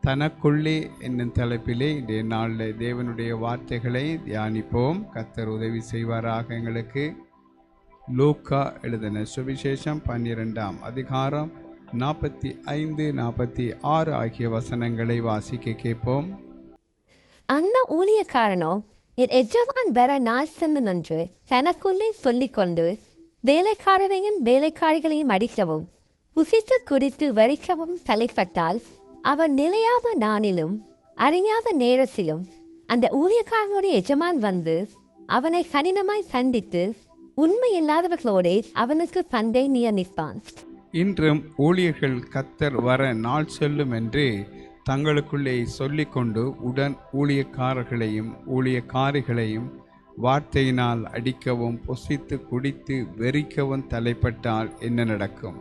தனக்குள்ளே என்னும் தலைப்பிலே இன்றைய நாளில் தேவனுடைய வார்த்தைகளை தியானிப்போம். கர்த்தர் உதவி செய்வாராக. எங்களுக்கு லூக்கா எழுதின சுவிசேஷம் 12ஆம் அதிகாரம் 45-46 ஆகிய வசனங்களை வாசிக்க கேட்போம். அந்த ஊழியக்காரனோ என் எஜமான் வர நாள் சென்று தனக்குள்ளே சொல்லிக்கொண்டு வேலைக்காரரையும் வேலைக்காரிகளையும் அடிக்கவும் புசித்து குடித்து வரிக்கவும் தலைப்பட்டால் அவன் நிலையாத நாளிலும் அறியாத நேரத்திலும் அந்த ஊழியக்காரனுடைய எஜமான் வந்து அவனை கடினமாய் சந்தித்து உண்மை இல்லாதவர்களோடு அவனுக்கு பங்கை நியமிப்பான். இன்றும் ஊழியர்கள் கர்த்தர் வர நாள் செல்லும் என்று தங்களுக்குள்ளே சொல்லிக்கொண்டு உடன் ஊழியக்காரர்களையும் ஊழியக்காரிகளையும் வார்த்தையினால் அடிக்கவும் புசித்து குடித்து வெறிக்கவும் தலைப்பட்டால் என்ன நடக்கும்?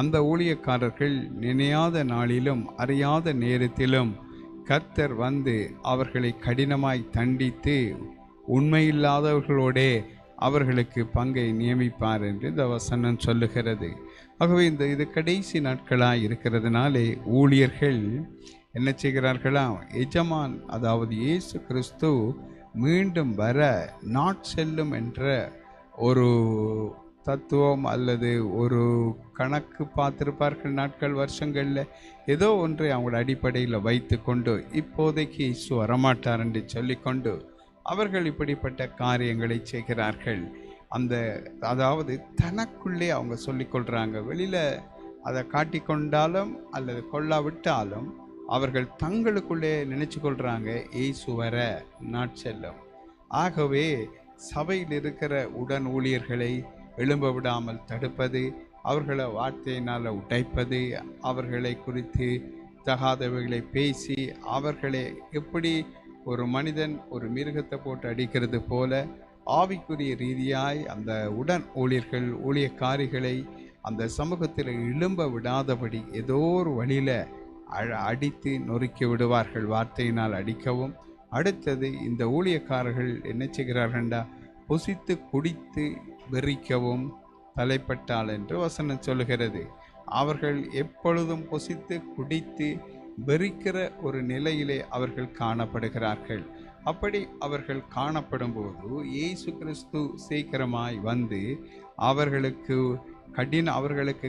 அந்த ஊழியக்காரர்கள் நினையாத நாளிலும் அறியாத நேரத்திலும் கர்த்தர் வந்து அவர்களை கடினமாய் தண்டித்து உண்மையில்லாதவர்களோடே அவர்களுக்கு பங்கை நியமிப்பார் என்று இந்த வசனம் சொல்லுகிறது. ஆகவே இது கடைசி நாட்களாக இருக்கிறதுனாலே ஊழியர்கள் என்ன செய்கிறார்களாம்? எஜமான் அதாவது இயேசு கிறிஸ்து மீண்டும் வர நாட்செல்லும் என்ற ஒரு தத்துவம் அல்லது ஒரு கணக்கு பார்த்திருப்பார்கள். நாட்கள் வருஷங்களில் ஏதோ ஒன்றை அவங்களோட அடிப்படையில் வைத்து கொண்டு இப்போதைக்கு இயேசு வரமாட்டார் என்று சொல்லிக்கொண்டு அவர்கள் இப்படிப்பட்ட காரியங்களை செய்கிறார்கள். அதாவது தனக்குள்ளே அவங்க சொல்லிக்கொள்கிறாங்க. வெளியில் அதை காட்டிக்கொண்டாலும் அல்லது கொள்ளாவிட்டாலும் அவர்கள் தங்களுக்குள்ளே நினைச்சு கொள்கிறாங்க இயேசு வர நாட்செல்லும். ஆகவே சபையில் இருக்கிற உடன் ஊழியர்களை எழும்ப விடாமல் தடுப்பது, அவர்களை வார்த்தையினால் உடைப்பது, அவர்களை குறித்து தகாதவைகளை பேசி அவர்களை எப்படி ஒரு மனிதன் ஒரு மிருகத்தை போட்டு அடிக்கிறது போல ஆவிக்குரிய ரீதியாய் அந்த உடன் ஊழியர்கள் ஊழியக்காரிகளை அந்த சமூகத்தில் எழும்ப விடாதபடி ஏதோ ஒரு வழியில் அடித்து நொறுக்கி விடுவார்கள். வார்த்தையினால் அடிக்கவும், அடுத்தது இந்த ஊழியக்காரர்கள் என்ன செய்கிறார்கள்டா புசித்து குடித்து வெறிக்கவும் தலைப்பட்டால் என்று வசனம் சொல்லுகிறது. அவர்கள் எப்பொழுதும் புசித்து குடித்து வெறிக்கிற ஒரு நிலையிலே அவர்கள் காணப்படுகிறார்கள். அப்படி அவர்கள் காணப்படும் போது இயேசு கிறிஸ்து சீக்கிரமாய் வந்து அவர்களுக்கு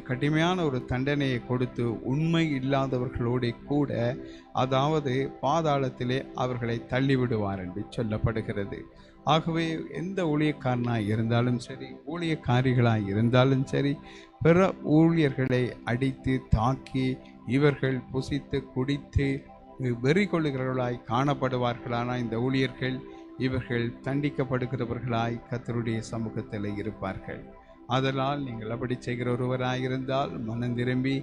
கடுமையான ஒரு தண்டனையை கொடுத்து உண்மை இல்லாதவர்களோட கூட அதாவது பாதாளத்திலே அவர்களை தள்ளிவிடுவார் என்று சொல்லப்படுகிறது. ஆகவே எந்த ஊழியக்காரனாக இருந்தாலும் சரி, ஊழியக்காரிகளாக இருந்தாலும் சரி, பிற ஊழியர்களை அடித்து தாக்கி இவர்கள் புசித்து குடித்து வெறி கொள்ளுகிறவர்களாய் காணப்படுவார்களான இந்த ஊழியர்கள் இவர்கள் தண்டிக்கப்படுகிறவர்களாய் கர்த்தருடைய சமூகத்தில் இருப்பார்கள். அதனால் நீங்கள் அப்படி செய்கிற ஒருவராயிருந்தால் மனம் திரும்பி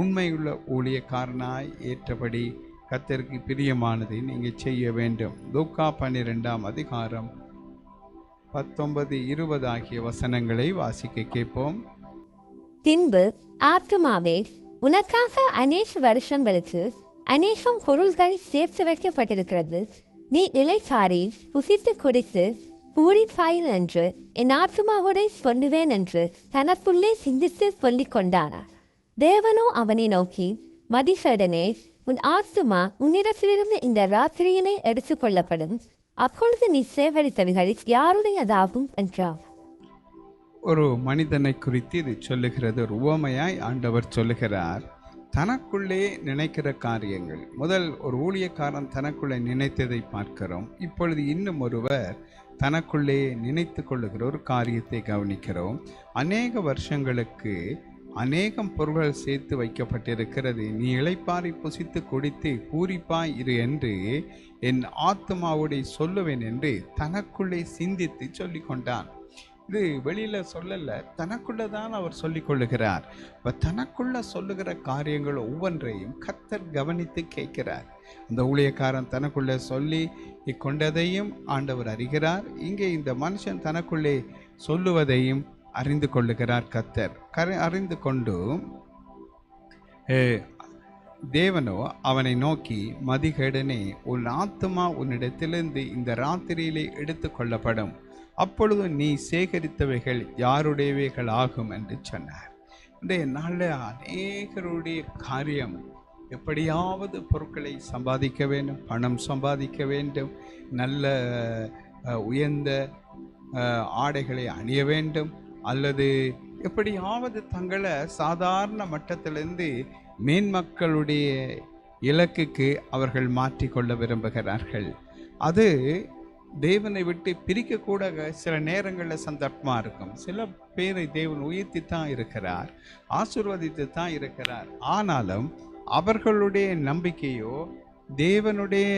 உண்மையுள்ள ஊழியக்காரனாய் ஏற்றபடி கர்த்தருக்கு பிரியமானதை நீங்கள் செய்ய வேண்டும். லூக்கா 12ஆம் அதிகாரம் 19-20 ஆகிய வசனங்களை வாசிக்க கேட்போம். பின்பு ஆத்துமாவே உனக்காக அநேக வருஷங்களுக்கு அநேகம் பொருள்கள் சேர்த்து வைக்கப்பட்டிருக்கிறது, நீ இலைச்சாரி புசித்து குடித்து பூரிப்பாயில் என்று என் ஆத்துமாவோட சொல்லுவேன் என்று தனக்குள்ளே சிந்தித்து சொல்லிக் கொண்டானார். தேவனோ அவனை நோக்கி, மதிசடனே, உன் ஆத்துமா உன்னிடத்திலிருந்து இந்த ராத்திரியிலே எடுத்துக் கொள்ளப்படும், அப்பொழுது நீ சேகரித்தவைகள் யாருடையதாகும் என்றார். ஒரு மனிதனை குறித்து இது சொல்லுகிறது. ஒரு உவமையாய் ஆண்டவர் சொல்லுகிறார். தனக்குள்ளே நினைக்கிற காரியங்கள், முதல் ஒரு ஊழியக்காரன் தனக்குள்ளே நினைத்ததை பார்க்கிறோம். இப்பொழுது இன்னும் ஒருவர் தனக்குள்ளே நினைத்து கொள்ளுகிற ஒரு காரியத்தை கவனிக்கிறோம். அநேக வருஷங்களுக்கு அநேகம் பொருள்கள் சேர்த்து வைக்கப்பட்டிருக்கிறது, நீ இளைப்பாரி புசித்து குடித்து பூரிப்பாய் இரு என்று என் ஆத்மாவோட சொல்லுவேன் என்று தனக்குள்ளே சிந்தித்து சொல்லி கொண்டான். இது வெளியில் சொல்லலை, தனக்குள்ளே தான் அவர் சொல்லி கொள்ளுகிறார். இப்போ தனக்குள்ளே சொல்லுகிற காரியங்கள் ஒவ்வொன்றையும் கர்த்தர் கவனித்து கேட்கிறார். அந்த ஊழியக்காரன் தனக்குள்ளே சொல்லி கொண்டதையும் ஆண்டவர் அறிகிறார். இங்கே இந்த மனுஷன் தனக்குள்ளே சொல்லுவதையும் அறிந்து கொள்ளுகிறார் கர்த்தர். அறிந்து கொண்டு தேவனோ அவனை நோக்கி, மதிகேடனே, உன் ஆத்துமா உன்னிடத்திலிருந்து இந்த ராத்திரியிலே எடுத்து கொள்ளப்படும், அப்பொழுது நீ சேகரித்தவைகள் யாருடையவைகள் ஆகும் என்று சொன்னார். இன்றைய நாளில் அநேகருடைய காரியம் எப்படியாவது பொருட்களை சம்பாதிக்க வேண்டும், பணம் சம்பாதிக்க வேண்டும், நல்ல உயர்ந்த ஆடைகளை அணிய வேண்டும், அல்லது எப்படியாவது தங்களை சாதாரண மட்டத்திலிருந்து மேன்மக்களுடைய இலக்குக்கு அவர்கள் மாற்றிக்கொள்ள விரும்புகிறார்கள். அது தேவனை விட்டு பிரிக்கக்கூட சில நேரங்களில் சந்தர்ப்பமாக இருக்கும். சில பேரை தேவன் உயர்த்தி தான் இருக்கிறார், ஆசீர்வதித்து தான் இருக்கிறார். ஆனாலும் அவர்களுடைய நம்பிக்கையோ தேவனுடைய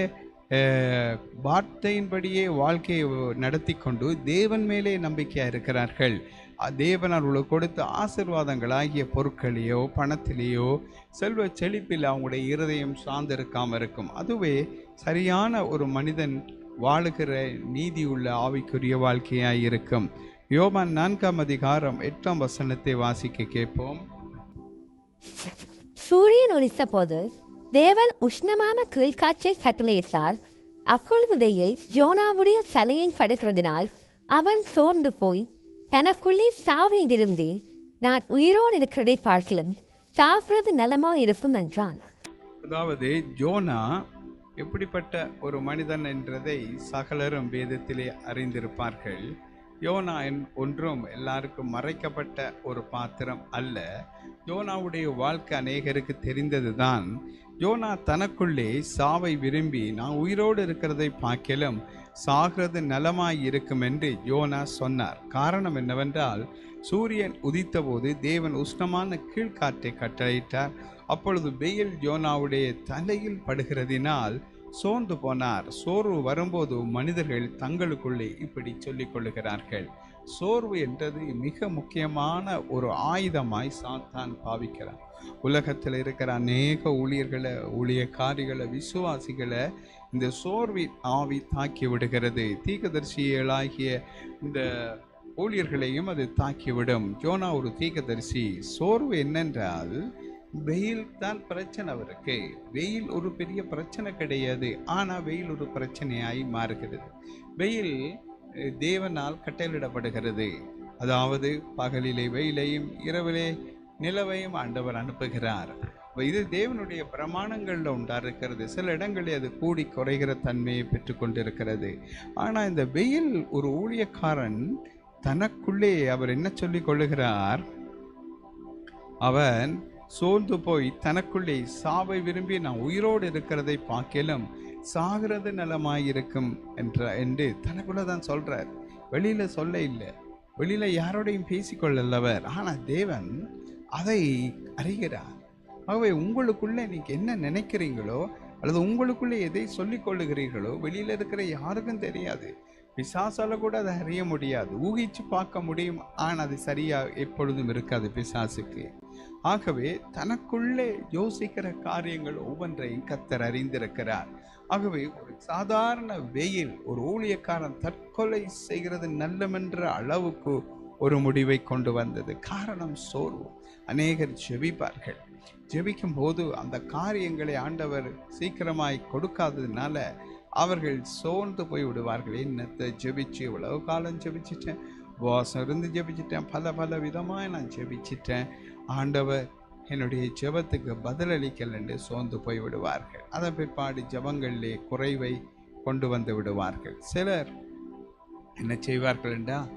வார்த்தையின்படியே வாழ்க்கையை நடத்தி கொண்டு தேவன் மேலே நம்பிக்கையாக இருக்கிறார்கள். தேவன் அவர்களுக்கு கொடுத்த ஆசீர்வாதங்களாகிய பொருட்களையோ பணத்திலேயோ செல்வ செழிப்பில் அவங்களுடைய இருதயம் சார்ந்திருக்காமல் இருக்கும். அதுவே சரியான ஒரு மனிதன் வாழுகிற நீதியுள்ள ஆவிக்குரிய வாழ்க்கையாய் இருக்கும். யோவான் 4:8 வாசிக்க கேட்போம். சூரியன் உதித்த போது தேவன் உஷ்ணமான கீழ்காற்றை கட்டளையிட்டார். அப்பொழுது வெயில் யோனாவுடைய தலையை படுகிறதினால் அவன் சோர்ந்து போய் தனக்குள்ளே சாவை விரும்பி, நான் உயிரோடு இருக்கிறதை பார்க்கலாம், சாப்பிடுறது நலமா இருக்கும் என்றான். அதாவது யோனா எப்படிப்பட்ட ஒரு மனிதன் என்றதை சகலரும் வேதத்திலே அறிந்திருப்பார்கள். யோனா ஒன்றும் எல்லாருக்கும் மறைக்கப்பட்ட ஒரு பாத்திரம் அல்ல. யோனாவுடைய வாழ்க்கை அநேகருக்கு தெரிந்தது தான். யோனா தனக்குள்ளே சாவை விரும்பி, நான் உயிரோடு இருக்கிறதை பார்க்கலும் சாகிறது நலமாய் இருக்கும் என்று யோனா சொன்னார். காரணம் என்னவென்றால், சூரியன் உதித்த போது தேவன் உஷ்ணமான கீழ்காற்றை கட்டளையிட்டார். அப்பொழுது வெயில் யோனாவுடைய தலையில் படுகிறதினால் சோர்ந்து போனார். சோர்வு வரும்போது மனிதர்கள் தங்களுக்குள்ளே இப்படி சொல்லிக் கொள்ளுகிறார்கள். சோர்வு என்றது மிக முக்கியமான ஒரு ஆயுதமாய் சாத்தான் பாவிக்கிறார். உலகத்தில் இருக்கிற அநேக ஊழியர்களை, ஊழியக்காரிகளை, விசுவாசிகளை இந்த சோர்வின் ஆவி தாக்கி விடுகிறது. தீர்க்கதரிசிகளாகிய இந்த ஊழியர்களையும் அது தாக்கிவிடும். யோனா ஒரு தீர்க்கதரிசி. சோர்வு என்னென்றால், வெயில் தான் பிரச்சனை. அவருக்கு வெயில் ஒரு பெரிய பிரச்சனை கிடையாது, ஆனால் வெயில் ஒரு பிரச்சனையாய் மாறுகிறது. வெயில் தேவனால் கட்டளையிடப்படுகிறது. அதாவது பகலிலே வெயிலையும் இரவிலே நிலவையும் ஆண்டவர் அனுப்புகிறார். இது தேவனுடைய பிரமாணங்களில் உண்டாயிருக்கிறது. சில இடங்களில் அது கூடி குறைகிற தன்மையை பெற்றுக்கொண்டிருக்கிறது. ஆனால் இந்த வெயில் ஒரு ஊழியக்காரன் தனக்குள்ளே அவர் என்ன சொல்லிக் கொள்ளுகிறார்? அவன் சோர்ந்து போய் தனக்குள்ளே சாவை விரும்பி, நான் உயிரோடு இருக்கிறதை பார்க்கலும் சாகிறது நலமாயிருக்கும் என்று தனக்குள்ள தான் சொல்றார். வெளியில சொல்ல இல்லை, வெளியில யாரோடையும் பேசிக்கொள்ளவர். ஆனால் தேவன் அதை அறிகிறார். ஆகவே உங்களுக்குள்ளே நீங்க என்ன நினைக்கிறீங்களோ அல்லது உங்களுக்குள்ளே எதை சொல்லிக் கொள்ளுகிறீர்களோ வெளியில இருக்கிற யாருக்கும் தெரியாது. பிசாசால கூட அதை அறிய முடியாது. ஊகிச்சு பார்க்க முடியும், ஆனால் அது சரியா எப்பொழுதும் இருக்காது பிசாசுக்கு. ஆகவே தனக்குள்ளே யோசிக்கிற காரியங்கள் ஒவ்வொன்றையும் கர்த்தர் அறிந்திருக்கிறார். ஆகவே ஒரு சாதாரண வெயில் ஒரு ஊழியக்காரன் தற்கொலை செய்கிறது நல்லமென்ற அளவுக்கு ஒரு முடிவை கொண்டு வந்தது. காரணம் சோர்வு. அநேகர் ஜெபிப்பார்கள். ஜெபிக்கும் போது அந்த காரியங்களை ஆண்டவர் சீக்கிரமாய் கொடுக்காததுனால அவர்கள் சோர்ந்து போய் விடுவார்கள். என்னத்தை ஜெபிச்சு, இவ்வளவு காலம் ஜெபிச்சிட்டேன், உபவாசம் இருந்து ஜெபிச்சிட்டேன், பல விதமாக நான் ஜெபிச்சிட்டேன், ஆண்டவர் என்னுடைய ஜெபத்துக்கு பதிலளிக்கல் என்று சோர்ந்து போய் விடுவார்கள். அதன் பிற்பாடு ஜெபங்களிலே குறைவை கொண்டு வந்து விடுவார்கள். சிலர் என்ன செய்வார்கள் என்றால்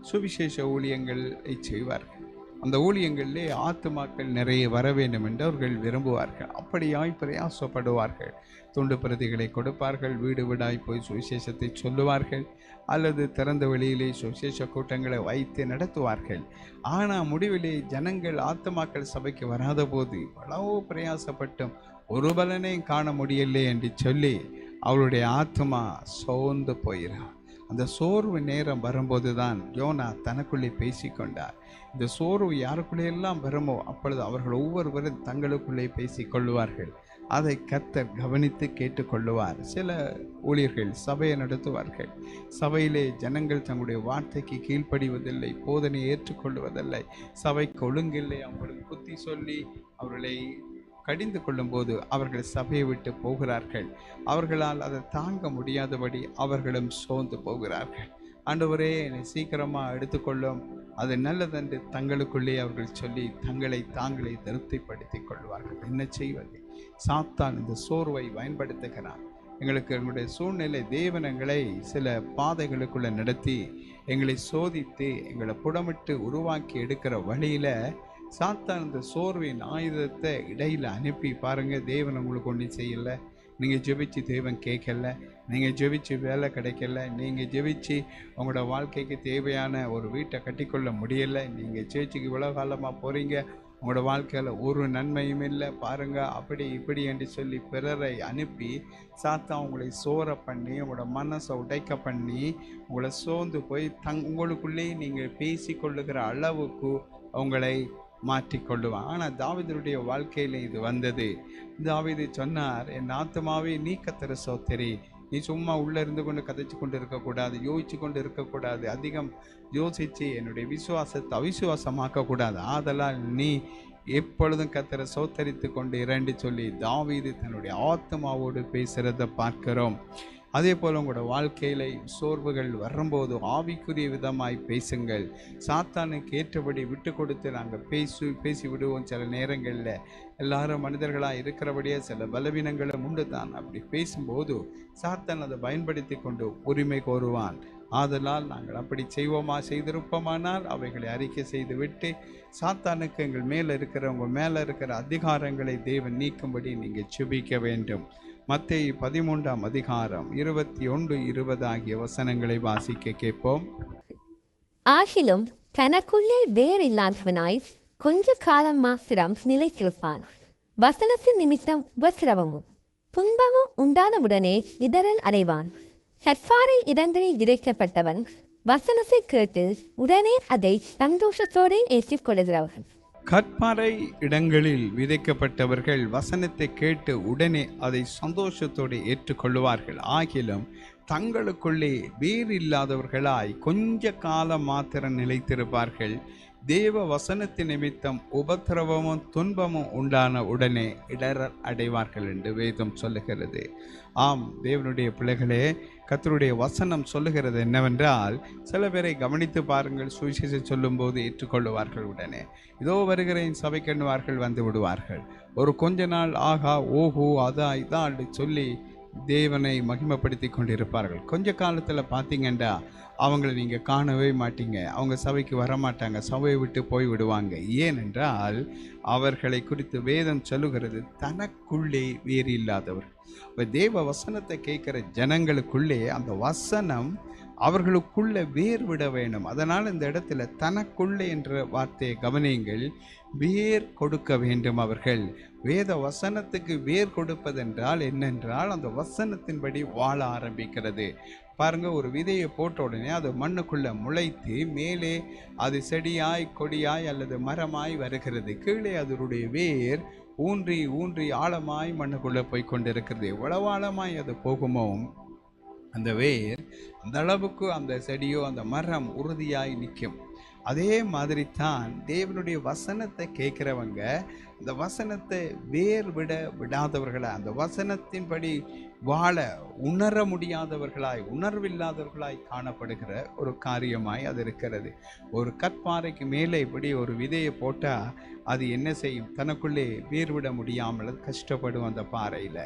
சுவிசேஷ ஊழியங்களை செய்வார்கள். அந்த ஊழியங்களிலே ஆத்துமாக்கள் நிறைய வர வேண்டும் என்று அவர்கள் விரும்புவார்கள். அப்படியாய் பிரயாசப்படுவார்கள். துண்டு பிரதிகளை கொடுப்பார்கள். வீடு வீடாய் போய் சுவிசேஷத்தை சொல்லுவார்கள். அல்லது திறந்த வெளியிலே சுவிசேஷ கூட்டங்களை வைத்து நடத்துவார்கள். ஆனால் முடிவிலே ஜனங்கள் ஆத்துமாக்கள் சபைக்கு வராத போது எவ்வளவோ பிரயாசப்பட்டும் ஒரு பலனையும் காண முடியலை என்று சொல்லி அவளுடைய ஆத்துமா சோர்ந்து போயிறார். அந்த சோர்வு நேரம் வரும்போது தான் யோனா தனக்குள்ளே பேசிக்கொண்டார். இந்த சோர்வு யாருக்குள்ளே எல்லாம் வருமோ அப்பொழுது அவர்கள் ஒவ்வொருவரும் தங்களுக்குள்ளே பேசிக்கொள்வார்கள். அதை கர்த்தர் கவனித்து கேட்டுக்கொள்ளுவார். சில ஊழியர்கள் சபையை நடத்துவார்கள். சபையிலே ஜனங்கள் தங்களுடைய வார்த்தைக்கு கீழ்ப்படிவதில்லை, போதனை ஏற்றுக்கொள்வதில்லை, சபைக்கு ஒழுங்கில்லை, அவங்களுக்கு புத்தி சொல்லி அவர்களை கடிந்து கொள்ளும்போது அவர்கள் சபையை விட்டு போகிறார்கள். அவர்களால் அதை தாங்க முடியாதபடி அவர்களும் சோர்ந்து போகிறார்கள். ஆண்டவரே என்னை சீக்கிரமாக எடுத்துக்கொள்ளும், அது நல்லதென்று தங்களுக்குள்ளே அவர்கள் சொல்லி தங்களை தாங்களே திருப்திப்படுத்திக் கொள்வார்கள். என்ன செய்வது? சாத்தான் இந்த சோர்வை பயன்படுத்துகிறான். எங்களுடைய சூழ்நிலை தேவன் எங்களை சில பாதைகளுக்குள்ள நடத்தி எங்களை சோதித்து எங்களை புடமிட்டு உருவாக்கி எடுக்கிற வழியில் சாத்தான் இந்த சோர்வின் ஆயுதத்தை இடையில் அனுப்பி பாருங்கள், தேவன் உங்களுக்கு ஒன்றும் செய்யலை, நீங்கள் ஜெபிச்சு தேவன் கேட்கல, நீங்கள் ஜெபிச்சு வேலை கிடைக்கல, நீங்கள் ஜெபிச்சு உங்களோட வாழ்க்கைக்கு தேவையான ஒரு வீட்டை கட்டிக்கொள்ள முடியலை, நீங்கள் சேர்ச்சுக்கு இவ்வளோ காலமாக போகிறீங்க, உங்களோட வாழ்க்கையில் ஒரு நன்மையும் இல்லை பாருங்கள், அப்படி இப்படி என்று சொல்லி பிறரை அனுப்பி சாத்தான் உங்களை சோர பண்ணி உங்களோட மனசை உடைக்க பண்ணி உங்களை சோர்ந்து போய் உங்களுக்குள்ளேயே நீங்கள் பேசி கொள்ளுகிற அளவுக்கு உங்களை மாற்றிக்கொள்ளுவான். ஆனால் தாவீதுடைய வாழ்க்கையில் இது வந்தது. தாவீது சொன்னார், என் ஆத்துமாவே நீ கர்த்தரை ஸ்தோத்திரி, நீ சும்மா உள்ளே இருந்து கொண்டு கதைச்சு கொண்டு இருக்கக்கூடாது, யோசிச்சு கொண்டு இருக்கக்கூடாது, அதிகம் யோசித்து என்னுடைய விசுவாசத்தை அவிசுவாசமாக்கக்கூடாது, ஆதலால் நீ எப்பொழுதும் கர்த்தரை ஸ்தோத்தரித்து கொண்டு இரண்டு சொல்லி தாவீது தன்னுடைய ஆத்மாவோடு பேசுகிறத பார்க்கிறோம். அதே போல் உங்களோட வாழ்க்கையில் சோர்வுகள் வரும்போது ஆவிக்குரிய விதமாய் பேசுங்கள். சாத்தானுக்கு ஏற்றபடி விட்டு கொடுத்து நாங்கள் பேசி விடுவோம். சில நேரங்களில் எல்லாரும் மனிதர்களாக இருக்கிறபடியே சில பலவீனங்களும் உண்டு தான். அப்படி பேசும்போது சாத்தான் அதை பயன்படுத்தி கொண்டு உரிமை கோருவான். ஆதலால் நாங்கள் அப்படி செய்திருப்போமானால் அவைகளை அறிக்கை செய்து விட்டு சாத்தானுக்கு எங்கள் மேலே இருக்கிற அதிகாரங்களை தேவன் நீக்கும்படி நீங்கள் செபிக்க வேண்டும். மத்தேயு 13ஆம் அதிகாரம் 21-20 ஆகிய வசனங்களை வாசிக்க கேட்போம். ஆகிலும் தனக்குள்ளே வேறில்லாதவனாய் கொஞ்ச காலம் மாத்திரம் நிலைத்திருப்பான். வசனத்தின் நிமித்தம் உபத்திரவமும் துன்பமும் உண்டானவுடனே இடரல் அடைவான். கற்பாறை இடங்களில் விதைக்கப்பட்டவன் வசனத்தை கேட்டு உடனே அதை சந்தோஷத்தோடு ஏற்றுக்கொள்கிறவர்கள். கற்பாறை இடங்களில் விதைக்கப்பட்டவர்கள் வசனத்தை கேட்டு உடனே அதை சந்தோஷத்தோடு ஏற்றுக்கொள்வார்கள். ஆகிலும் தங்களுக்குள்ளே வேறு இல்லாதவர்களாய் கொஞ்ச காலம் மாத்திரம் நிலைத்திருப்பார்கள். தேவ வசனத்தின் நிமித்தம் உபத்திரவமும் துன்பமும் உண்டான உடனே இடர் அடைவார்கள் என்று வேதம் சொல்லுகிறது. ஆம் தேவனுடைய பிள்ளைகளே, கர்த்தருடைய வசனம் சொல்லுகிறது என்னவென்றால், சில பேரை கவனித்து பாருங்கள், சுவிசேஷம் சொல்லும்போது ஏற்றுக்கொள்ளுவார்கள், உடனே இதோ வருகிறேன் சபைக்கண்ணுவார்கள் வந்து விடுவார்கள். ஒரு கொஞ்ச நாள் ஆகா ஓஹோ அதா இதா அப்படி சொல்லி தேவனை மகிமைப்படுத்தி கொண்டிருப்பார்கள். கொஞ்ச காலத்தில் பார்த்தீங்கன்னா அவங்களை நீங்கள் காணவே மாட்டீங்க, அவங்க சபைக்கு வரமாட்டாங்க, சபையை விட்டு போய் விடுவாங்க. ஏனென்றால் அவர்களை குறித்து வேதம் சொல்லுகிறது, தனக்குள்ளே வேறு இல்லாதவர். இப்போ தேவ வசனத்தை கேட்குற ஜனங்களுக்குள்ளே அந்த வசனம் அவர்களுக்குள்ளே வேர் விட வேண்டும். அதனால் இந்த இடத்துல தனக்குள்ளே என்ற வார்த்தையை கவனியுங்கள். வேர் கொடுக்க வேண்டும். அவர்கள் வேத வசனத்துக்கு வேர் கொடுப்பதென்றால் என்னென்றால் அந்த வசனத்தின்படி வாழ ஆரம்பிக்கிறது. பாருங்க, ஒரு விதையை போட்ட உடனே அது மண்ணுக்குள்ள முளைத்து மேலே அது செடியாய் கொடியாய் அல்லது மரமாய் வருகிறது. கீழே அதனுடைய வேர் ஊன்றி ஊன்றி ஆழமாய் மண்ணுக்குள்ளே போய் கொண்டிருக்கிறது. எவ்வளவு ஆழமாய் அது போகுமோ அந்த வேர் அந்த அளவுக்கு அந்த செடியோ அந்த மரம் உறுதியாய் நிற்கும். அதே மாதிரி தான் தேவனுடைய வசனத்தை கேட்கிறவங்க அந்த வசனத்தை வேர் விடாதவர்களாய், அந்த வசனத்தின்படி வாழ உணர முடியாதவர்களாய், உணர்வில்லாதவர்களாய் காணப்படுகிற ஒரு காரியமாய் அது இருக்கிறது. ஒரு கற்பாறைக்கு மேலே இப்படி ஒரு விதையை போட்டால் அது என்ன செய்யும்? தனக்குள்ளே வேர் விட முடியாமல் கஷ்டப்படும் அந்த பாறையில்.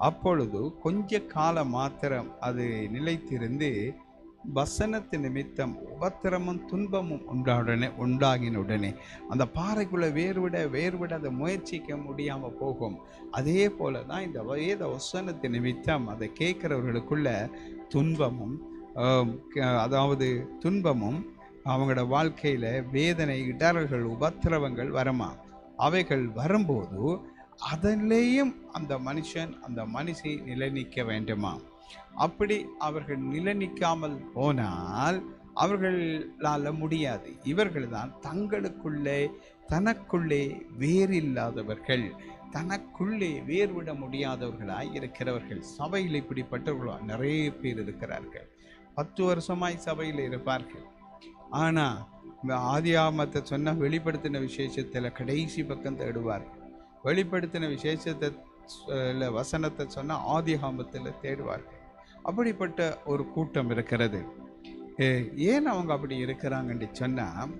அப்பொழுது கொஞ்ச காலம் மாத்திரம் அது நிலைத்திருந்து வசனத்தின் நிமித்தம் உபத்திரமும் துன்பமும் உண்டாகினுடனே அந்த பாறைக்குள்ளே வேர்விட அதை முயற்சிக்க முடியாமல் போகும். அதே போல தான் இந்த வேத வசனத்தின் நிமித்தம் அதை கேட்குறவர்களுக்குள்ள துன்பமும் அவங்களோட வாழ்க்கையில் வேதனை, இடர்கள், உபத்திரவங்கள் வரமா. அவைகள் வரும்போது அதிலேயும் அந்த மனுஷி நிலைநிற்க வேண்டுமா. அப்படி அவர்கள் நிலைநிற்காமல் போனால் அவர்களால் முடியாது. இவர்கள் தான் தனக்குள்ளே வேறில்லாதவர்கள், தனக்குள்ளே வேர்விட முடியாதவர்களாய் இருக்கிறவர்கள். சபையில் இப்படிப்பட்டவர்களாக நிறைய பேர் இருக்கிறார்கள். 10 வருஷமாய் சபையில் இருப்பார்கள். ஆனால் இந்த ஆதியாகமத்தை சொன்ன வெளிப்படுத்தின விசேஷத்தில் கடைசி பக்கம் தேடுவார்கள். வெளிப்படுத்தின விசேஷத்தை வசனத்தை சொன்ன ஆதியாகமத்தில் தேடுவார்கள். அப்படிப்பட்ட ஒரு கூட்டம் இருக்கிறது. ஏன் அவங்க அப்படி இருக்கிறாங்கன்னு சொன்னால்,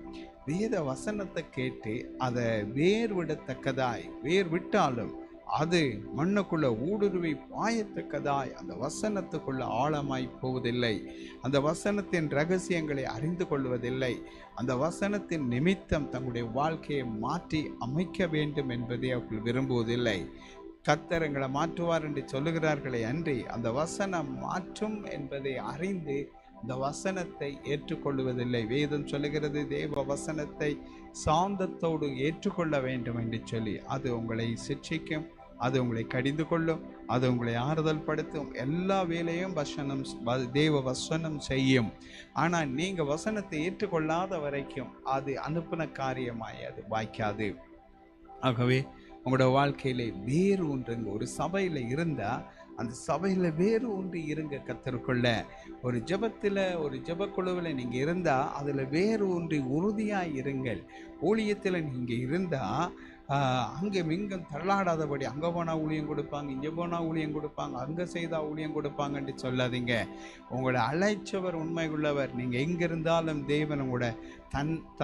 வேத வசனத்தை கேட்டு அதை வேர் விடத்தக்கதாய், வேர் விட்டாலும் அது மண்ணுக்குள்ள ஊடுருவி பாயத்தக்கதாய் அந்த வசனத்துக்குள்ள ஆழமாய் போவதில்லை. அந்த வசனத்தின் ரகசியங்களை அறிந்து கொள்வதில்லை. அந்த வசனத்தின் நிமித்தம் தங்களுடைய வாழ்க்கையை மாற்றி அமைக்க வேண்டும் என்பதை அவர்கள் விரும்புவதில்லை. கர்த்தர் எங்களை மாற்றுவார் என்று சொல்லுகிறார்களே அன்றி அந்த வசனம் மாற்றும் என்பதை அறிந்து இந்த வசனத்தை ஏற்றுக்கொள்வதில்லை. வேதம் சொல்லுகிறது, தேவ வசனத்தை சாந்தத்தோடு ஏற்றுக்கொள்ள வேண்டும் என்று சொல்லி. அது உங்களை சிட்சிக்கும், அது உங்களை கடிந்து கொள்ளும், அது உங்களை ஆறுதல் படுத்தும். எல்லா வேலையும் தேவ வசனம் செய்யும். ஆனால் நீங்கள் வசனத்தை ஏற்றுக்கொள்ளாத வரைக்கும் அது அனுப்பின காரியமாய் அது வாய்க்காது. ஆகவே உங்களோட வாழ்க்கையிலே வேறு ஒன்றுங்க. ஒரு சபையில் இருந்தால் அந்த சபையில் வேறு ஒன்று இருங்க. கத்தருக்குள்ள ஒரு ஜெபத்தில், ஒரு ஜெபக்குழுவில் நீங்கள் இருந்தால் அதில் வேறு ஒன்று உறுதியாக இருங்கள். ஊழியத்தில் நீங்கள் இருந்தால் அங்கே மிங்கும் தள்ளாடாதபடி அங்கே போனால் ஊழியம் கொடுப்பாங்க, இங்கே போனால் ஊழியம் கொடுப்பாங்க, அங்கே செய்தால் ஊழியம் கொடுப்பாங்கன்னு சொல்லாதீங்க. உங்களோட அழைச்சவர் உண்மை உள்ளவர். நீங்கள் எங்கே இருந்தாலும் தேவன் உங்களோட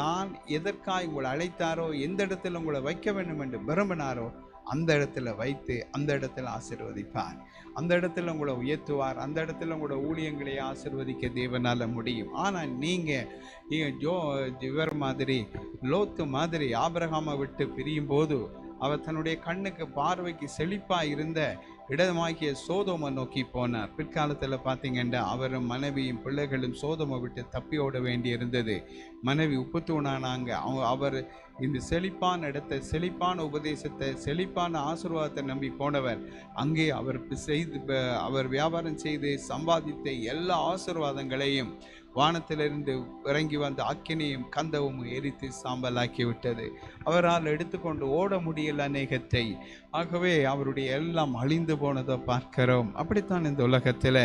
தான் எதற்காக உங்களை அழைத்தாரோ, எந்த இடத்துல உங்களை வைக்க வேண்டும் என்று விரும்பினாரோ அந்த இடத்துல வைத்து அந்த இடத்துல ஆசீர்வதிப்பார். அந்த இடத்துல உங்களை உயர்த்துவார். அந்த இடத்துல உங்களோட ஊழியங்களை ஆசீர்வதிக்க தேவனால முடியும். ஆனால் நீங்கள் இவர் மாதிரி, லோத்து மாதிரி ஆபிரகாமை விட்டு பிரியும் போது அவர் தன்னுடைய கண்ணுக்கு பார்வைக்கு செழிப்பாக இருந்த இடமாகிய சோதோமை நோக்கி போனார். பிற்காலத்தில் பார்த்தீங்கன்னா அவரும் மனைவியும் பிள்ளைகளும் சோதோமை விட்டு தப்பி ஓட வேண்டி இருந்தது. மனைவி உப்பு தூணானாங்க. அவர் இந்த செழிப்பான இடத்தை, செழிப்பான உபதேசத்தை, செழிப்பான ஆசீர்வாதத்தை நம்பி போனவர் அங்கே அவர் வியாபாரம் செய்து சம்பாதித்த எல்லா ஆசீர்வாதங்களையும் வானத்திலிருந்து இறங்கி வந்த அக்கினியும் கந்தவும் எரித்து சாம்பலாக்கி விட்டது. அவரால் எடுத்துக்கொண்டு ஓட முடியல அநேகத்தை. ஆகவே அவருடைய எல்லாம் அழிந்து போனதை பார்க்கிறோம். அப்படித்தான் இந்த உலகத்தில்,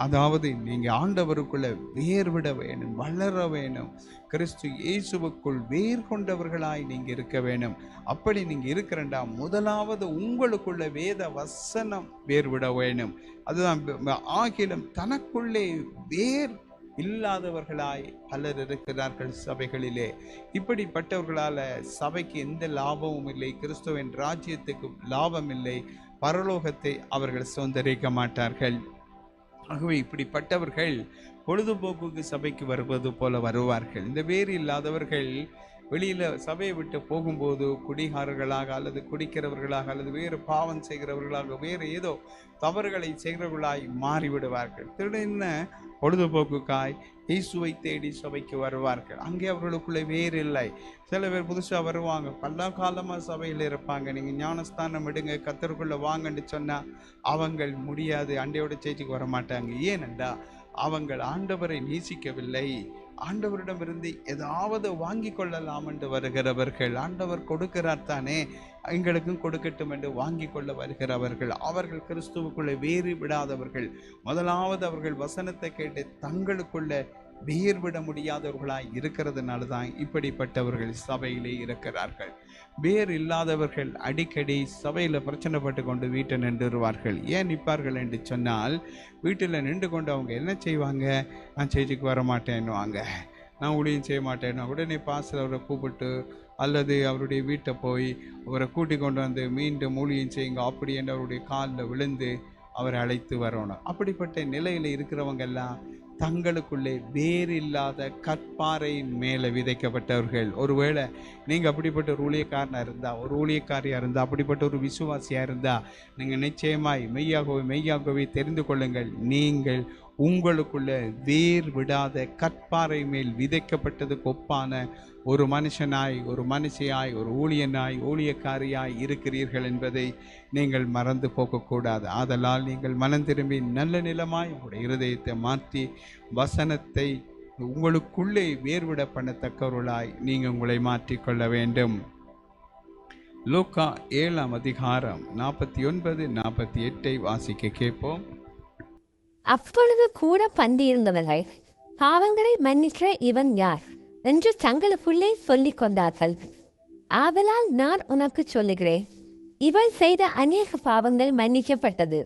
அதாவது நீங்கள் ஆண்டவருக்குள்ள வேர்விட வேணும், வளர வேணும். கிறிஸ்து இயேசுவுக்குள் வேர் கொண்டவர்களாய் நீங்கள் இருக்க வேணும். அப்படி நீங்கள் இருக்கிறண்டா முதலாவது உங்களுக்குள்ள வேத வசனம் வேர்விட வேணும். அதுதான் ஆகிலும் தனக்குள்ளே வேர் இல்லாதவர்களாய் பலர் இருக்கிறார்கள் சபைகளிலே. இப்படிப்பட்டவர்களால் சபைக்கு எந்த லாபமும் இல்லை, கிறிஸ்துவின் ராஜ்யத்துக்கு லாபம் இல்லை, பரலோகத்தை அவர்கள் சுதந்திரிக்க மாட்டார்கள். ஆகவே இப்படிப்பட்டவர்கள் பொழுதுபோக்குக்கு சபைக்கு வருவது போல வருவார்கள். இந்த வேறு இல்லாதவர்கள் வெளியில் சபையை விட்டு போகும்போது குடிகாரர்களாக அல்லது குடிக்கிறவர்களாக அல்லது வேறு பாவம் செய்கிறவர்களாக வேறு ஏதோ தவறுகளை செய்கிறவர்களாய் மாறிவிடுவார்கள். திடீர்னு பொழுதுபோக்குக்காய் இயேசுவை தேடி சபைக்கு வருவார்கள். அங்கே அவர்களுக்குள்ளே வேறு இல்லை. சில பேர் புதுசாக வருவாங்க, பல காலமாக சபையில் இருப்பாங்க. நீங்கள் ஞானஸ்தானம் எடுங்க, கத்தருக்குள்ளே வாங்கன்னு சொன்னால் அவங்கள் முடியாது, அண்டையோட சேர்ச்சிக்கு வர மாட்டாங்க. ஏனென்றா அவங்கள் ஆண்டவரை நேசிக்கவில்லை. ஆண்டவரிடமிருந்து ஏதாவது வாங்கி கொள்ளலாம் என்று வருகிறவர்கள். ஆண்டவர் கொடுக்கிறார் தானே, எங்களுக்கும் கொடுக்கட்டும் என்று வாங்கி கொள்ள வருகிறவர்கள். அவர்கள் கிறிஸ்துவுக்குள்ளே வேறு விடாதவர்கள். முதலாவது அவர்கள் வசனத்தை கேட்டு தங்களுக்குள்ள வேர் விட முடியாதவர்களாய் இருக்கிறதுனால தான் இப்படிப்பட்டவர்கள் சபையிலே இருக்கிறார்கள். வேர் இல்லாதவர்கள் அடிக்கடி சபையில் பிரச்சனைப்பட்டு கொண்டு வீட்டை நின்றுவார்கள். ஏன் நிற்பார்கள் என்று சொன்னால், வீட்டில் நின்று கொண்டு அவங்க என்ன செய்வாங்க, நான் சேர்ச்சிக்கு வர மாட்டேன்னுவாங்க, நான் ஊழியம் செய்ய மாட்டேன்னா உடனே பாஸ்டர் அவரை கூப்பிட்டு அல்லது அவருடைய வீட்டை போய் அவரை கூட்டி கொண்டு வந்து மீண்டும் ஊழியம் செய்யுங்க அப்படி என்று அவருடைய காலில் விழுந்து அவரை அழைத்து வரணும். அப்படிப்பட்ட நிலையில் இருக்கிறவங்க எல்லாம் தங்களுக்குள்ளே வேறு இல்லாத கற்பாறையின் மேலே விதைக்கப்பட்டவர்கள். ஒருவேளை நீங்கள் அப்படிப்பட்ட ஒரு ஊழியக்காரனாக இருந்தால், ஒரு ஊழியக்காரியாக இருந்தால், அப்படிப்பட்ட ஒரு விசுவாசியாக இருந்தால், நீங்கள் நிச்சயமாய் மெய்யாகவே தெரிந்து கொள்ளுங்கள், நீங்கள் உங்களுக்குள்ள வேர் விடாத கற்பாறை மேல் விதைக்கப்பட்டதுக்கு ஒப்பான ஒரு மனுஷனாய், ஒரு மனுஷியாய், ஒரு ஊழியனாய், ஊழியக்காரியாய் இருக்கிறீர்கள் என்பதை நீங்கள் மறந்து போகக்கூடாது. ஆதலால் நீங்கள் மனம் திரும்பி நல்ல நிலமாய் உங்களுடைய இருதயத்தை மாற்றி வசனத்தை உங்களுக்குள்ளே வேர்விட பண்ணத்தக்கவர்களாய் நீங்கள் உங்களை மாற்றிக்கொள்ள வேண்டும். லூக்கா 7ஆம் அதிகாரம் 49-48 வாசிக்க கேட்போம். அப்பொழுது கூட பந்தியிருந்தவர்கள், பாவங்களை மன்னிக்கிற இவன் யார் என்று தங்களுக்குள்ளே சொல்லிக் கொண்டார்கள். ஆதலால் நான் உனக்கு சொல்லுகிறேன், இவள் செய்த அநேக பாவங்கள் மன்னிக்கப்பட்டது,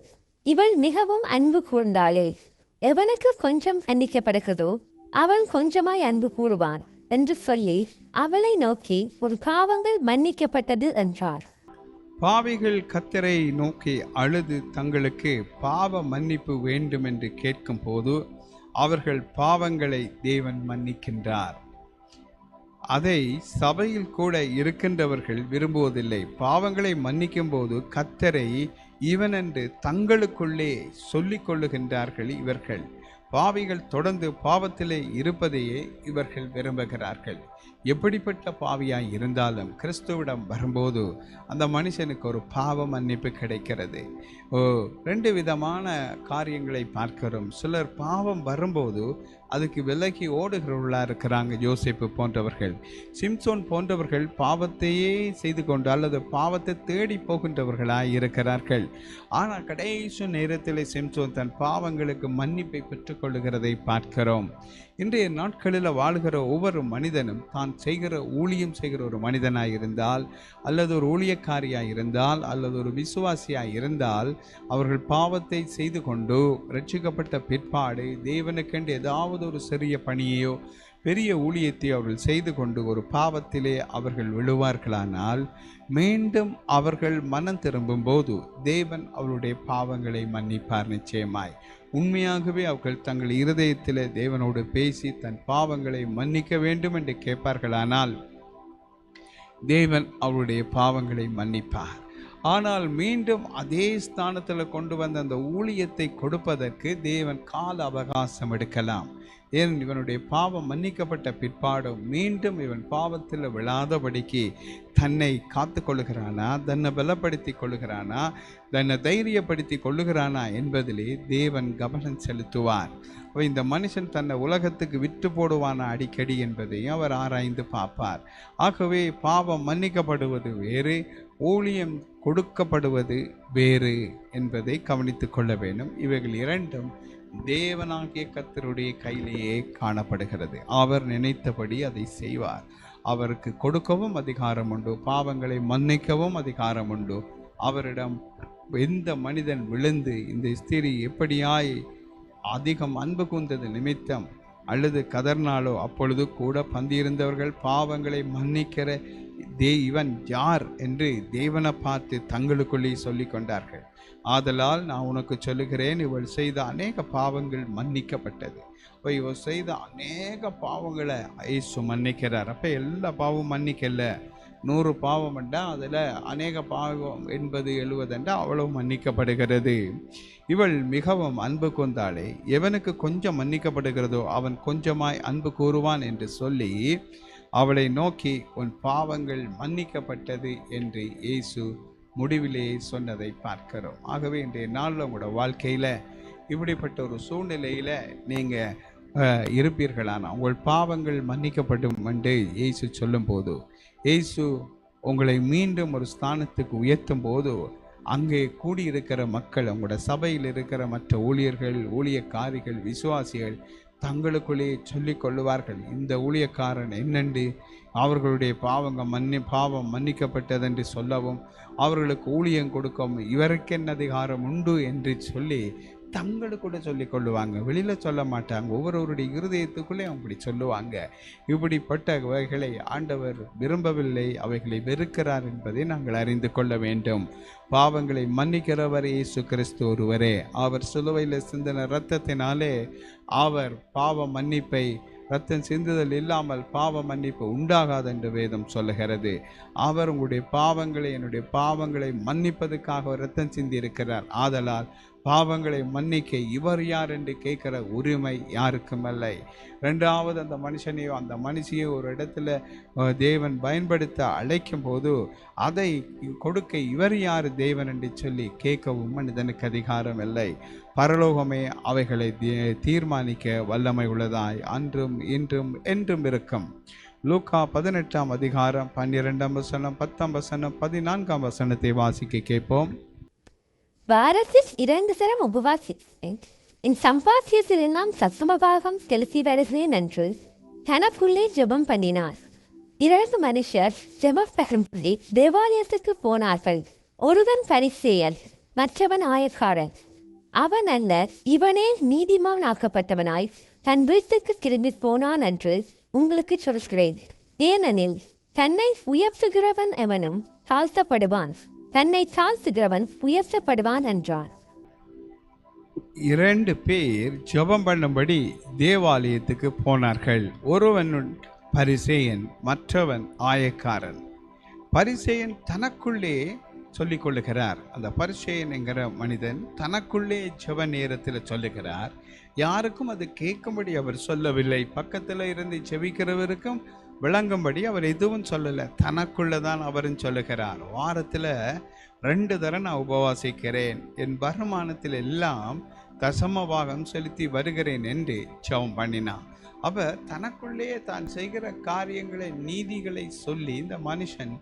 இவள் மிகவும் அன்பு கூர்ந்தாளே. எவனுக்கு கொஞ்சம் மன்னிக்கப்படுகிறதோ அவன் கொஞ்சமாய் அன்பு கூறுவான் என்று சொல்லி அவளை நோக்கி, உன் பாவங்கள் மன்னிக்கப்பட்டது என்றார். பாவிகள் கர்த்தரை நோக்கி அழுது தங்களுக்கு பாவ மன்னிப்பு வேண்டும் என்று கேட்கும் போது அவர்கள் பாவங்களை தேவன் மன்னிக்கின்றார். அதை சபையில் கூட இருக்கின்றவர்கள் விரும்புவதில்லை. பாவங்களை மன்னிக்கும் போது கர்த்தரை இவனென்று தங்களுக்குள்ளே சொல்லிக் கொள்ளுகின்றார்கள். இவர்கள் பாவிகள் தொடர்ந்து பாவத்திலே இருப்பதையே இவர்கள் விரும்புகிறார்கள். எப்படிப்பட்ட பாவியாய் இருந்தாலும் கிறிஸ்துவிடம் வரும்போது அந்த மனுஷனுக்கு ஒரு பாவ மன்னிப்பு கிடைக்கிறது. ரெண்டு விதமான காரியங்களை பார்க்கிறோம். சிலர் பாவம் வரும்போது அதுக்கு விலகி ஓடுகிறவர்களாக இருக்கிறாங்க. யோசேப்பு போன்றவர்கள், சிம்சோன் போன்றவர்கள் பாவத்தையே செய்து கொண்டு அல்லது பாவத்தை தேடி போகின்றவர்களாய் இருக்கிறார்கள். ஆனால் கடைசி நேரத்தில் சிம்சோன் தன் பாவங்களுக்கு மன்னிப்பை பெற்றுக்கொள்ளுகிறதை பார்க்கிறோம். இன்றைய நாட்களில் வாழ்கிற ஒவ்வொரு மனிதனும் தான் செய்கிற ஊழியம் செய்கிற ஒரு மனிதனாய் இருந்தால் அல்லது ஒரு ஊழியக்காரியாய் இருந்தால் அல்லது ஒரு விசுவாசியாய் இருந்தால் அவர்கள் பாவத்தை செய்து கொண்டு ரட்சிக்கப்பட்ட பிற்பாடு தேவனுக்கென்று ஏதாவது ஒரு சிறிய பணியையோ பெரிய ஊழியத்தை அவர்கள் செய்து கொண்டு ஒரு பாவத்திலே அவர்கள் விழுவார்களானால் மீண்டும் அவர்கள் மனம் திரும்பும் போது தேவன் அவருடைய பாவங்களை மன்னிப்பார் நிச்சயமாய். உண்மையாகவே அவர்கள் தங்கள் இருதயத்தில் தேவனோடு பேசி தன் பாவங்களை மன்னிக்க வேண்டும் என்று கேட்பார்களானால் தேவன் அவருடைய பாவங்களை மன்னிப்பார். ஆனால் மீண்டும் அதே ஸ்தானத்தில் கொண்டு வந்த அந்த ஊழியத்தை கொடுப்பதற்கு தேவன் கால அவகாசம் எடுக்கலாம். ஏன் இவனுடைய பாவம் மன்னிக்கப்பட்ட பிற்பாடும் மீண்டும் இவன் பாவத்தில் விழாதபடிக்கு தன்னை காத்து கொள்ளுகிறானா, தன்னை பலப்படுத்தி கொள்ளுகிறானா, தன்னை தைரியப்படுத்தி கொள்ளுகிறானா என்பதிலே தேவன் கவனம் செலுத்துவார். இந்த மனுஷன் தன்னை உலகத்துக்கு விட்டு போடுவானா அடிக்கடி என்பதையும் அவர் ஆராய்ந்து பார்ப்பார். ஆகவே பாவம் மன்னிக்கப்படுவது வேறு, ஊழியம் கொடுக்கப்படுவது வேறு என்பதை கவனித்து கொள்ள வேண்டும். இவைகள் இரண்டும் தேவனாகிய கர்த்தருடைய கையிலேயே காணப்படுகிறது. அவர் நினைத்தபடி அதை செய்வார். அவருக்கு கொடுக்கவும் அதிகாரம் உண்டு, பாவங்களை மன்னிக்கவும் அதிகாரம் உண்டு. அவரிடம் எந்த மனிதன் விழுந்து இந்த ஸ்திரீ எப்படியாய் அதிகம் அன்பு கூர்ந்தது நிமித்தம் அல்லது கதர்னாலோ அப்பொழுது கூட பந்தியிருந்தவர்கள் பாவங்களை மன்னிக்கிற இவன் யார் என்று தேவனை பார்த்து தங்களுக்குள்ளே சொல்லி கொண்டார்கள். ஆதலால் நான் உனக்கு சொல்லுகிறேன், இவள் செய்த அநேக பாவங்கள் மன்னிக்கப்பட்டது. இவள் செய்த அநேக பாவங்களை இயேசு மன்னிக்கிறார். அப்போ எல்லா பாவம் மன்னிக்கல. 100 பாவம் என்றால் அதில் அநேக பாவம் 80 70 என்றால் அவ்வளவு மன்னிக்கப்படுகிறது. இவள் மிகவும் அன்பு கொண்டாளே, எவனுக்கு கொஞ்சம் மன்னிக்கப்படுகிறதோ அவன் கொஞ்சமாய் அன்பு கூறுவான் என்று சொல்லி அவளை நோக்கி உன் பாவங்கள் மன்னிக்கப்பட்டது என்று இயேசு முடிவிலே சொன்னதை பார்க்கிறோம். ஆகவே இன்றைய நாளில் உங்களோட வாழ்க்கையில் இப்படிப்பட்ட ஒரு சூழ்நிலையில் நீங்கள் இருப்பீர்களானால் உங்கள் பாவங்கள் மன்னிக்கப்படும் என்று இயேசு சொல்லும் போது, இயேசு உங்களை மீண்டும் ஒரு ஸ்தானத்துக்கு உயர்த்தும் போது அங்கே கூடியிருக்கிற மக்கள், உங்களோட சபையில் இருக்கிற மற்ற ஊழியர்கள், ஊழியக்காரிகள், விசுவாசிகள் தங்களுக்குள்ளே சொல்லிக் கொள்ளுவார்கள், இந்த ஊழியக்காரன் என்னென்று அவர்களுடைய பாவம் மன்னிக்கப்பட்டதென்று சொல்லவும் அவர்களுக்கு ஊழியம் கொடுக்கவும் இவருக்கு என்ன அதிகாரம் உண்டு என்று சொல்லி தங்களுக்குள்ள சொல்லிக் கொள்ளுவாங்க. வெளியில் சொல்ல மாட்டாங்க. ஒவ்வொருவருடைய இருதயத்துக்குள்ளே அப்படி சொல்லுவாங்க. இப்படிப்பட்ட வகைகளை ஆண்டவர் விரும்பவில்லை, அவைகளை வெறுக்கிறார் என்பதை நாங்கள் அறிந்து கொள்ள வேண்டும். பாவங்களை மன்னிக்கிறவர் இயேசு கிறிஸ்து ஒருவரே. அவர் சிலுவையில் சிந்தின இரத்தத்தினாலே அவர் பாவ மன்னிப்பை, இரத்தம் சிந்துதல் இல்லாமல் பாவ மன்னிப்பு உண்டாகாது என்று வேதம் சொல்லுகிறது. அவர் உங்களுடைய பாவங்களை, என்னுடைய பாவங்களை மன்னிப்பதற்காக இரத்தம் சிந்தி இருக்கிறார். ஆதலால் பாவங்களை மன்னிக்க இவர் யார் என்று கேட்கிற உரிமை யாருக்கும் இல்லை. ரெண்டாவது, அந்த மனுஷனையோ அந்த மனுஷியோ ஒரு இடத்துல தேவன் பயன்படுத்த அழைக்கும் போது அதை கொடுக்க இவர் யார் தேவன் என்று சொல்லி கேட்கவும் மனிதனுக்கு அதிகாரம் இல்லை. பரலோகமே அவைகளை தீர்மானிக்க வல்லமை உள்ளதாய் அன்றும் இன்றும் என்றும் இருக்கும். லூக்கா 18ஆம் அதிகாரம் 12ஆம் வசனம், 10ஆம் வசனம், 14ஆம் வசனத்தை வாசிக்க கேட்போம். வாரத்தில் 2 தரம் உபவாசித்தேன், என் சம்பாத்தியத்திலெல்லாம் சத்துமபாகம் செலுத்தி வருகிறேன் என்று தனக்குள்ளே ஜெபம் பண்ணினார். 2 மனுஷர் ஜெபம் பெறும்படி தேவாலயத்துக்கு போனார்கள். ஒருவன் பரிசேயன், மற்றவன் ஆயக்காரன். அவன் அல்ல, இவனே நீதிமான் ஆக்கப்பட்டவனாய் தன் வீட்டுக்கு திரும்பி போனான் என்று உங்களுக்கு சொல்கிறேன். ஏனெனில் தன்னை உயர்த்துகிறவன் எவனும் தாழ்த்தப்படுவான், தன்னை தாழ்த்துகிறவன் உயர்த்தப்படுவான் என்றார். 2 பேர் ஜெபம் பண்ணும்படி தேவாலயத்துக்கு போனார்கள். ஒருவன் பரிசேயன், மற்றவன் ஆயக்காரன். பரிசேயன் தனக்குள்ளே சொல்லிக் கொள்ளுகிறார். அந்த பரிசேயன் என்கிற மனிதன் தனக்குள்ளே ஜெப நேரத்தில் சொல்லுகிறார். யாருக்கும் அது கேட்கும்படி அவர் சொல்லவில்லை. பக்கத்தில் இருந்து ஜெபிக்கிறவருக்கும் விளங்கும்படி அவர் எதுவும் சொல்லலை. தனக்குள்ளதான் அவரும் சொல்லுகிறார். வாரத்தில் 2 தரம் நான் உபவாசிக்கிறேன், என் வருமானத்தில் எல்லாம் தசம பாகம் செலுத்தி வருகிறேன் என்று ஜெபம் பண்ணினான். அவர் தனக்குள்ளே தான் செய்கிற காரியங்களை, நீதிகளை சொல்லி இந்த மனுஷன்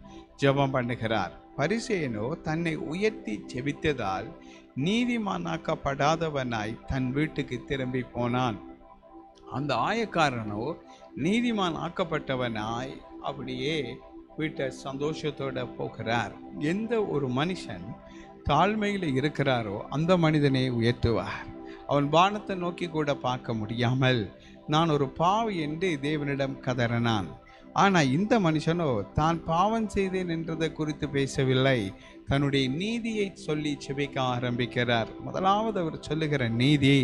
ஜெபம் பண்ணுகிறார். பரிசேயனோ தன்னை உயர்த்தி ஜெபித்ததால் நீதிமானாக்கப்படாதவனாய் தன் வீட்டுக்கு திரும்பி போனான். அந்த ஆயக்காரனோ நீதிமான் ஆக்கப்பட்டவனாய் அப்படியே வீட்டை சந்தோஷத்தோட போகிறார். எந்த ஒரு மனுஷன் தாழ்மையில் இருக்கிறாரோ அந்த மனிதனை உயர்த்துவார். அவன் வானத்தை நோக்கி கூட பார்க்க முடியாமல் நான் ஒரு பாவி என்று தேவனிடம் கதறினான். ஆனால் இந்த மனுஷனோ தான் பாவம் செய்தேன் என்றதை குறித்து பேசவில்லை, தன்னுடைய நீதியை சொல்லி செபிக்க ஆரம்பிக்கிறார். முதலாவது அவர் சொல்லுகிற நீதி,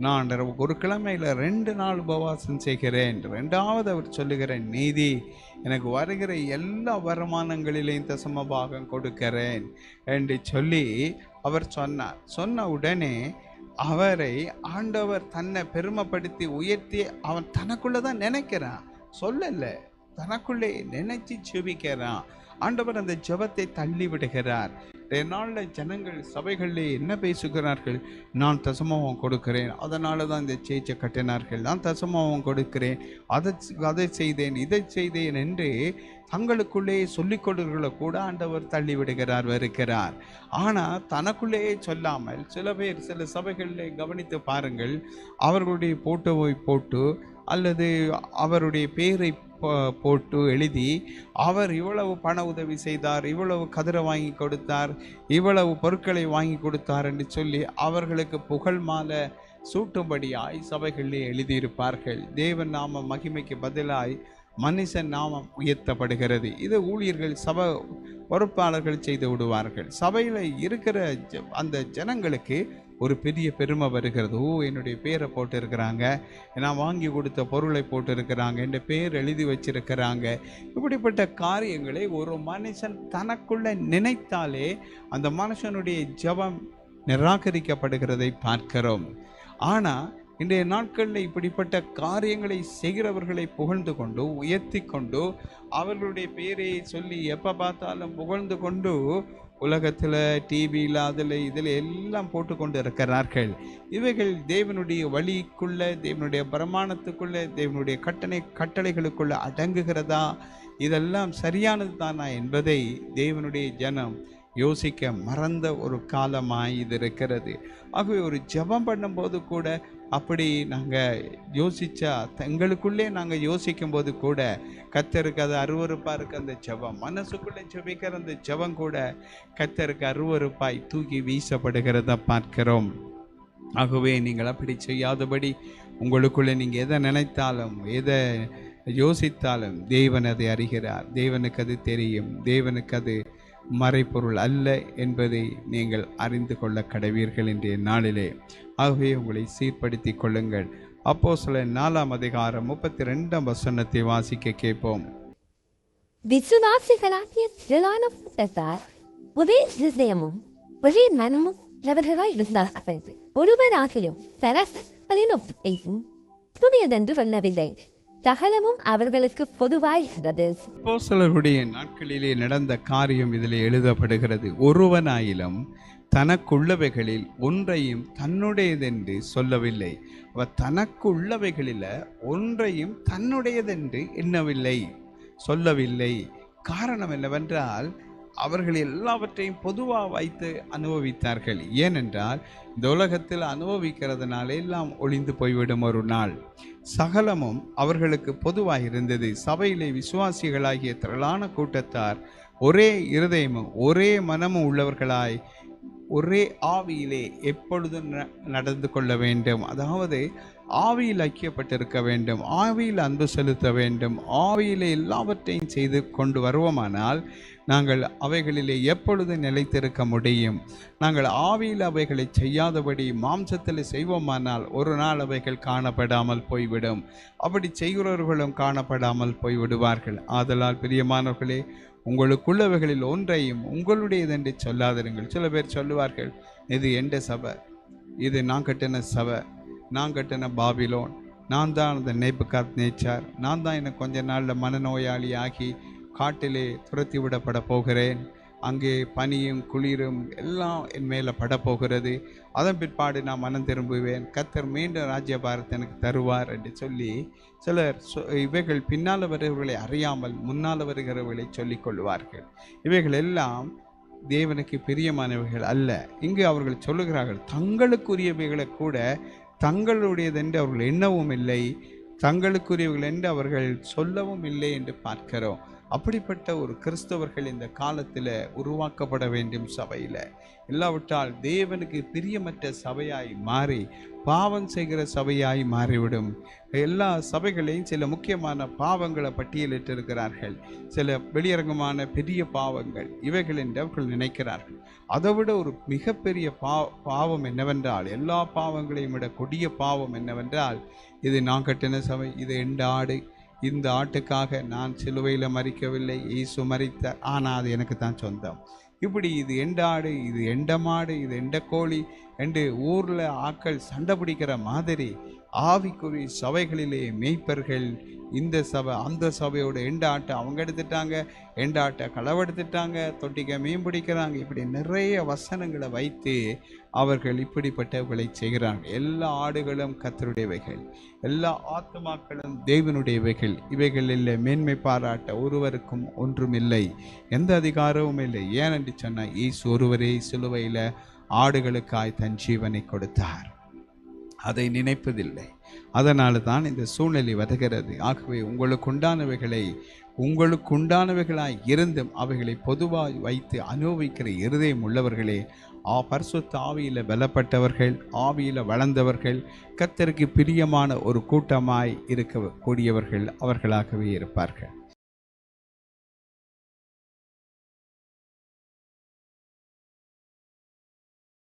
நான் ஒரு கிழமையில் 2 நாள் உபவாசம் செய்கிறேன். 2வது அவர் சொல்லுகிற நீதி, எனக்கு வருகிற எல்லா வருமானங்களிலையும் தசம பாகம் கொடுக்கிறேன் என்று சொல்லி அவர் சொன்னார். சொன்ன உடனே அவரை ஆண்டவர் தன்னை பெருமைப்படுத்தி உயர்த்தி அவன் தனக்குள்ளே தான் நினைக்கிறான், சொல்லலை, தனக்குள்ளே நினைச்சு ஜெபிக்கிறான். ஆண்டவர் அந்த ஜெபத்தை தள்ளி விடுகிறார். நாளில் ஜனங்கள் சபைகளில் என்ன பேசுகிறார்கள்? நான் தசமம் கொடுக்கிறேன், அதனால தான் இந்த சேச்சை கட்டினார்கள், நான் தசமம் கொடுக்கிறேன், அதை செய்தேன், இதை செய்தேன் என்று தங்களுக்குள்ளே சொல்லிக் கொடுக்கிறத கூட ஆண்டவர் தள்ளி விடுகிறார், வருகிறார். ஆனால் தனக்குள்ளேயே சொல்லாமல் சில பேர் சில சபைகளில் கவனித்து பாருங்கள், அவர்களுடைய போட்டோவை போட்டு அல்லது அவருடைய பேரை போட்டு எழுதி அவர் இவ்வளவு பண உதவி செய்தார், இவ்வளவு கதிரை வாங்கி கொடுத்தார், இவ்வளவு பொருட்களை வாங்கி கொடுத்தார் என்று சொல்லி அவர்களுக்கு புகழ் மாலை சூட்டும்படியாய் சபைகளிலே எழுதியிருப்பார்கள். தேவன் நாம மகிமைக்கு பதிலாய் மனுஷன் நாமம் உயர்த்தப்படுகிறது. இது ஊழியர்கள் சபை பொறுப்பாளர்கள் செய்து விடுவார்கள். சபையில் இருக்கிற அந்த ஜனங்களுக்கு ஒரு பெரிய பெருமை வருகிறது. ஓ, என்னுடைய பேரை போட்டு இருக்கிறாங்க, நான் வாங்கி கொடுத்த பொருளை போட்டு இருக்கிறாங்க, என் பேர் எழுதி வச்சிருக்கிறாங்க. இப்படிப்பட்ட காரியங்களை ஒரு மனுஷன் தனக்குள்ள நினைத்தாலே அந்த மனுஷனுடைய ஜெபம் நிராகரிக்கப்படுகிறதை பார்க்கிறோம். ஆனால் இன்றைய நாட்களில் இப்படிப்பட்ட காரியங்களை செய்கிறவர்களை புகழ்ந்து கொண்டு உயர்த்தி கொண்டு அவர்களுடைய பேரை சொல்லி எப்போ பார்த்தாலும் புகழ்ந்து கொண்டு உலகத்தில் டிவியில் அதில் இதில் எல்லாம் போட்டு கொண்டு இருக்கிறார்கள். இவைகள் தேவனுடைய வழிக்குள்ள, தேவனுடைய பிரமாணத்துக்குள்ள, தேவனுடைய கட்டளைகளுக்குள்ள அடங்குகிறதா? இதெல்லாம் சரியானது தானா என்பதை தேவனுடைய ஜனம் யோசிக்க மறந்த ஒரு காலமாய் இது இருக்கிறது. ஆகவே ஒரு ஜெபம் பண்ணும்போது கூட அப்படி நாங்கள் யோசித்தா, எங்களுக்குள்ளே நாங்கள் யோசிக்கும் போது கூட கர்த்தருக்கு அது அருவருப்பாக இருக்குது. அந்த ஜெபம் மனசுக்குள்ளே ஜெபிக்கிற அந்த ஜெபம் கூட கர்த்தருக்கு அருவருப்பாய் தூக்கி வீசப்படுகிறத பார்க்கிறோம். ஆகவே நீங்கள் அப்படி செய்யாதபடி உங்களுக்குள்ளே நீங்கள் எதை நினைத்தாலும் எதை யோசித்தாலும் தேவன் அதை அறிகிறார், தேவனுக்கு அது தெரியும், தேவனுக்கு அது மறைப்பொருள் அல்ல என்பதை நீங்கள் அறிந்து கொள்ள கடவீர்கள் இன்றைய நாளிலே. ஆகவே உங்களை சீர்படுத்தி கொள்ளுங்கள். அப்போஸ்தலர் 4ஆம் அதிகாரம் 32ஆம் வசனத்தை வாசிக்க கேட்போம். விசுவாசிகளாகிய திரளான கூட்டத்தார் ஒரே இருதயமும் ஒரே மனமும் உள்ளவர்களாய் இருந்தார்கள். ஒருவராகிலும் சரசங்களின் ஒப்புகையும் துணியதென்று சொல்லவில்லை, சகலமும் அவர்களுக்கு பொதுவாய் இருந்தது. அப்போஸ்தலருடைய நாட்களிலே நடந்த காரியம் இதில் எழுதப்படுகிறது. ஒருவனாயிலும் தனக்குள்ளவைகளில் ஒன்றையும் தன்னுடையதென்று சொல்லவில்லை. அவர் தனக்குள்ளவைகளில் ஒன்றையும் தன்னுடையதென்று எண்ணவில்லை, சொல்லவில்லை. காரணம் என்னவென்றால் அவர்கள் எல்லாவற்றையும் பொதுவாக வைத்து அனுபவித்தார்கள். ஏனென்றால் இந்த உலகத்தில் அனுபவிக்கிறதுனால எல்லாம் ஒளிந்து போய்விடும் ஒரு நாள். சகலமும் அவர்களுக்கு பொதுவாக இருந்தது. சபையிலே விசுவாசிகளாகிய திரளான கூட்டத்தார் ஒரே இருதயமும் ஒரே மனமும் உள்ளவர்களாய் ஒரே ஆவியிலே எப்பொழுதும் நடந்து கொள்ள வேண்டும். அதாவது ஆவியில் ஐக்கியப்பட்டிருக்க வேண்டும், ஆவியில் அன்பு செலுத்த வேண்டும், ஆவியிலே எல்லாவற்றையும் செய்து கொண்டு வருவோமானால் நாங்கள் அவைகளிலே எப்பொழுது நிலைத்திருக்க முடியும்? நாங்கள் ஆவியில் அவைகளை செய்யாதபடி மாம்சத்தில் செய்வோமானால் ஒரு நாள் அவைகள் காணப்படாமல் போய்விடும். அப்படி செய்கிறவர்களும் காணப்படாமல் போய்விடுவார்கள். ஆதலால் பிரியமானவர்களே, உங்களுக்குள்ளவைகளில் ஒன்றையும் உங்களுடையதென்று சொல்லாதிருங்கள். சில பேர் சொல்லுவார்கள், இது எந்த சபை, இது நான் கட்டின சபை, நான் கட்டின பாபிலோன், நான் தான் அந்த நேபுகாத்நேச்சார், நான் தான் எனக்கு கொஞ்ச நாளில் மனநோயாளி ஆகி காட்டிலே துரத்தி விடப்பட போகிறேன், அங்கே பனியும் குளிரும் எல்லாம் என் மேலே படப்போகிறது, அதன் பிற்பாடு நான் மனம் திரும்புவேன், கர்த்தர் மீண்டும் ராஜ்யபாரத்தை எனக்கு தருவார் என்று சொல்லி சிலர் இவைகள் பின்னால் வருகிறவர்களை அறியாமல் முன்னால் வருகிறவர்களை சொல்லிக் கொள்வார்கள். இவைகள் எல்லாம் தேவனுக்கு பிரியமானவைகள் அல்ல. இங்கு அவர்கள் சொல்லுகிறார்கள், தங்களுக்குரியவைகளை கூட தங்களுடையதென்று அவர்கள் எண்ணவும் இல்லை, தங்களுக்குரியவர்கள் என்று அவர்கள் சொல்லவும் இல்லை என்று பார்க்கிறோம். அப்படிப்பட்ட ஒரு கிறிஸ்தவர்கள் இந்த காலத்தில் உருவாக்கப்பட வேண்டும் சபையில். இல்லாவிட்டால் தேவனுக்கு பிரியமற்ற சபையாய் மாறி பாவம் செய்கிற சபையாய் மாறிவிடும். எல்லா சபைகளையும் சில முக்கியமான பாவங்களை பட்டியலிட்டிருக்கிறார்கள். சில வெளியரங்கமான பெரிய பாவங்கள் இவைகள் என்று அவர்கள் நினைக்கிறார்கள். அதை விட ஒரு மிகப்பெரிய பாவம் என்னவென்றால், எல்லா பாவங்களையும் விட கொடிய பாவம் என்னவென்றால், இது நான் கட்டின சபை, இது எந்த ஆடு, இந்த ஆட்டுக்காக நான் சிலுவையில் மறிக்கவில்லை, இயேசு மரித்தார், ஆனால் அது எனக்கு தான் சொந்தம், இப்படி இது எந்த ஆடு, இது எந்த மாடு, இது எந்த கோழி என்று ஊரில் ஆக்கள் சண்டை பிடிக்கிற மாதிரி ஆவிக்குரிய சபைகளிலே மேய்ப்பர்கள் இந்த சபை அந்த சபையோட எந்த ஆட்டை அவங்க எடுத்துட்டாங்க, எந்த ஆட்டை களவெடுத்துட்டாங்க, தொட்டிக்க மீன் பிடிக்கிறாங்க, இப்படி நிறைய வசனங்களை வைத்து அவர்கள் இப்படிப்பட்டவர்களை செய்கிறாங்க. எல்லா ஆடுகளும் கர்த்தருடையவைகள், எல்லா ஆத்துமாக்களும் தேவனுடையவைகள், இவைகளில் மேன்மை பாராட்ட ஒருவருக்கும் ஒன்றும் இல்லை, எந்த அதிகாரமும் இல்லை. ஏனென்று சொன்னால் இயேசு ஒருவரே சிலுவையில் ஆடுகளுக்காய் தன் ஜீவனை கொடுத்தார். அதை நினைப்பதில்லை. அதனால தான் இந்த சூழ்நிலை வருகிறது. ஆகவே உங்களுக்குண்டானவைகளாய் இருந்தும் அவைகளை பொதுவாக வைத்து அனுபவிக்கிற இருதயம் உள்ளவர்களே, பரிசுத்த ஆவியில் பலப்பட்டவர்கள், ஆவியில் வளர்ந்தவர்கள், கர்த்தருக்கு பிரியமான ஒரு கூட்டமாய் இருக்கக்கூடியவர்கள் அவர்களாகவே இருப்பார்கள்.